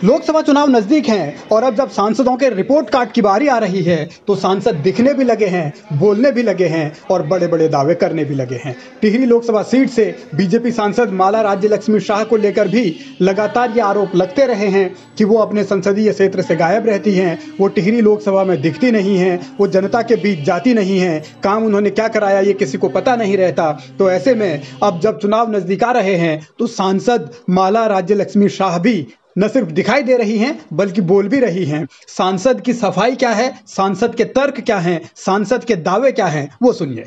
लोकसभा चुनाव नजदीक हैं और अब जब सांसदों के रिपोर्ट कार्ड की बारी आ रही है तो सांसद दिखने भी लगे हैं, बोलने भी लगे हैं और बड़े बड़े दावे करने भी लगे हैं। टिहरी लोकसभा सीट से बीजेपी सांसद माला राज्य लक्ष्मी शाह को लेकर भी लगातार ये आरोप लगते रहे हैं कि वो अपने संसदीय क्षेत्र से गायब रहती हैं, वो टिहरी लोकसभा में दिखती नहीं हैं, वो जनता के बीच जाती नहीं हैं, काम उन्होंने क्या कराया ये किसी को पता नहीं रहता। तो ऐसे में अब जब चुनाव नजदीक आ रहे हैं तो सांसद माला राज्य लक्ष्मी शाह भी न सिर्फ दिखाई दे रही हैं बल्कि बोल भी रही हैं। सांसद की सफाई क्या है, सांसद के तर्क क्या हैं, सांसद के दावे क्या हैं, वो सुनिए।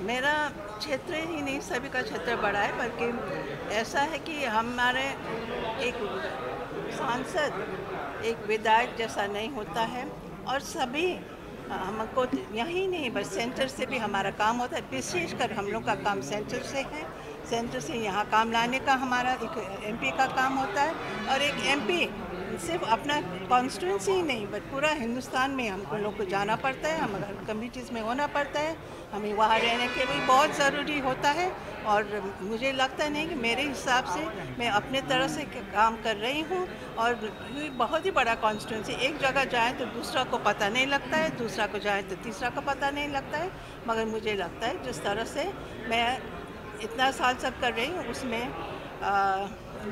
मेरा क्षेत्र ही नहीं, सभी का क्षेत्र बड़ा है, बल्कि ऐसा है कि हमारे एक सांसद एक विधायक जैसा नहीं होता है और सभी हमको यही नहीं बस सेंटर से भी हमारा काम होता है। विशेषकर हम लोग का काम सेंटर से है, सेंटर से यहाँ काम लाने का हमारा एक एमपी का काम होता है। और एक एमपी सिर्फ अपना कॉन्स्टिट्यूंसी ही नहीं बट पूरा हिंदुस्तान में हमको लोग को जाना पड़ता है, हमारा कम्युनिटीज़ में होना पड़ता है, हमें वहाँ रहने के लिए बहुत ज़रूरी होता है। और मुझे लगता नहीं कि मेरे हिसाब से मैं अपने तरह से काम कर रही हूँ। और बहुत ही बड़ा कॉन्स्टिट्यूंसी, एक जगह जाए तो दूसरा को पता नहीं लगता है, दूसरा को जाए तो तीसरा को पता नहीं लगता है। मगर मुझे लगता है जिस तरह से मैं इतना साल तक कर रही हूँ उसमें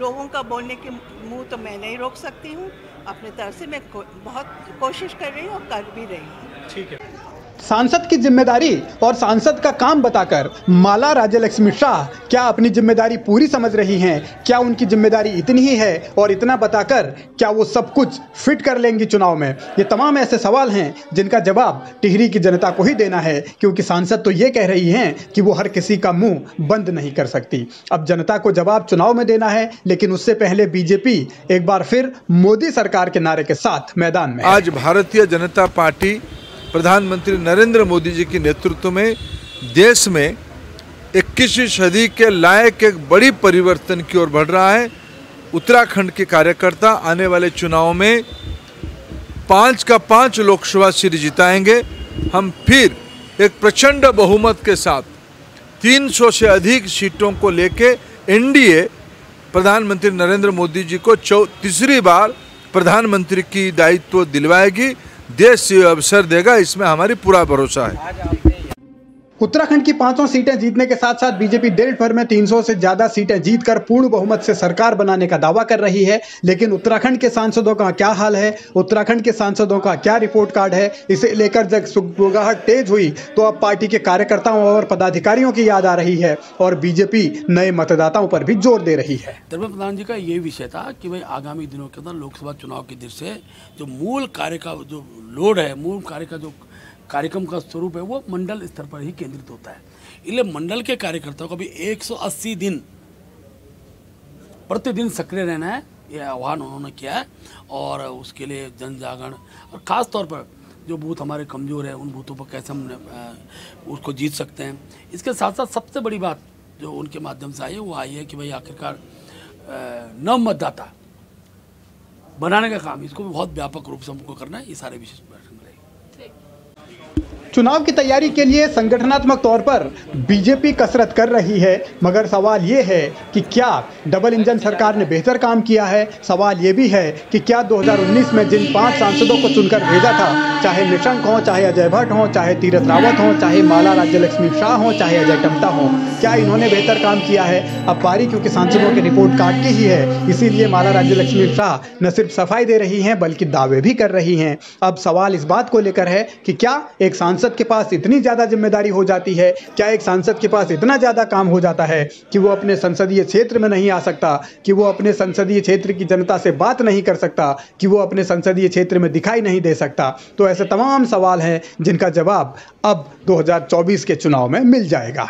लोगों का बोलने के मुंह तो मैं नहीं रोक सकती हूँ। अपने तरफ से मैं बहुत कोशिश कर रही हूँ और कर भी रही हूँ। ठीक है। सांसद की जिम्मेदारी और सांसद का काम बताकर माला राज्य लक्ष्मी शाह क्या अपनी जिम्मेदारी पूरी समझ रही हैं? क्या उनकी जिम्मेदारी इतनी ही है और इतना बताकर क्या वो सब कुछ फिट कर लेंगी चुनाव में? ये तमाम ऐसे सवाल हैं जिनका जवाब टिहरी की जनता को ही देना है, क्योंकि सांसद तो ये कह रही हैं कि वो हर किसी का मुंह बंद नहीं कर सकती। अब जनता को जवाब चुनाव में देना है, लेकिन उससे पहले बीजेपी एक बार फिर मोदी सरकार के नारे के साथ मैदान में। आज भारतीय जनता पार्टी प्रधानमंत्री नरेंद्र मोदी जी के नेतृत्व में देश में 21वीं सदी के लायक एक बड़ी परिवर्तन की ओर बढ़ रहा है। उत्तराखंड के कार्यकर्ता आने वाले चुनाव में 5 का 5 लोकसभा सीट जिताएंगे। हम फिर एक प्रचंड बहुमत के साथ 300 से अधिक सीटों को लेके एनडीए प्रधानमंत्री नरेंद्र मोदी जी को तीसरी बार प्रधानमंत्री की दायित्व दिलवाएगी, देश से अवसर देगा, इसमें हमारी पूरा भरोसा है। उत्तराखंड की 5 सीटें जीतने के साथ साथ बीजेपी देश भर में 300 से ज्यादा सीटें जीतकर पूर्ण बहुमत से सरकार बनाने का दावा कर रही है। लेकिन उत्तराखंड के सांसदों का क्या हाल है, उत्तराखंड के सांसदों का क्या रिपोर्ट कार्ड है, इसे लेकर जब सुगबुगाहट तेज हुई तो अब पार्टी के कार्यकर्ताओं और पदाधिकारियों की याद आ रही है और बीजेपी नए मतदाताओं पर भी जोर दे रही है। धर्मेंद्र प्रधान जी का ये विषय था कि भाई आगामी दिनों के अंदर लोकसभा चुनाव की दृष्टि से जो मूल कार्य का जो लोड है, मूल कार्य का जो कार्यक्रम का स्वरूप है वो मंडल स्तर पर ही केंद्रित होता है। इसलिए मंडल के कार्यकर्ताओं को भी 180 दिन प्रतिदिन सक्रिय रहना है, ये आह्वान उन्होंने किया है। और उसके लिए जन जागरण और ख़ास तौर पर जो बूथ हमारे कमज़ोर है उन बूथों पर कैसे हम उसको जीत सकते हैं। इसके साथ साथ सबसे बड़ी बात जो उनके माध्यम से आई है वो आई है कि भाई आखिरकार नव मतदाता बनाने का काम, इसको भी बहुत व्यापक रूप से हमको करना है। ये सारे विशेष चुनाव की तैयारी के लिए संगठनात्मक तौर पर बीजेपी कसरत कर रही है, मगर सवाल ये है कि क्या डबल इंजन सरकार ने बेहतर काम किया है? सवाल ये भी है कि क्या 2019 में जिन 5 सांसदों को चुनकर भेजा था, चाहे निशंक हो, चाहे अजय भट्ट हो, चाहे तीरथ रावत हो, चाहे माला राज्य लक्ष्मी शाह हो, चाहे अजय टम्टा हो, क्या इन्होंने बेहतर काम किया है? अब पारी क्योंकि सांसदों के रिपोर्ट कार्ड की ही है, इसीलिए माला राज्य लक्ष्मी शाह न सिर्फ सफाई दे रही हैं बल्कि दावे भी कर रही हैं। अब सवाल इस बात को लेकर है कि क्या एक सांसद के पास इतनी ज्यादा जिम्मेदारी हो जाती है, क्या एक सांसद के पास इतना ज्यादा काम हो जाता है कि वो अपने संसदीय क्षेत्र में नहीं आ सकता, कि वो अपने संसदीय क्षेत्र की जनता से बात नहीं कर सकता, कि वो अपने संसदीय क्षेत्र में दिखाई नहीं दे सकता? तो ऐसे तमाम सवाल हैं जिनका जवाब अब 2024 के चुनाव में मिल जाएगा।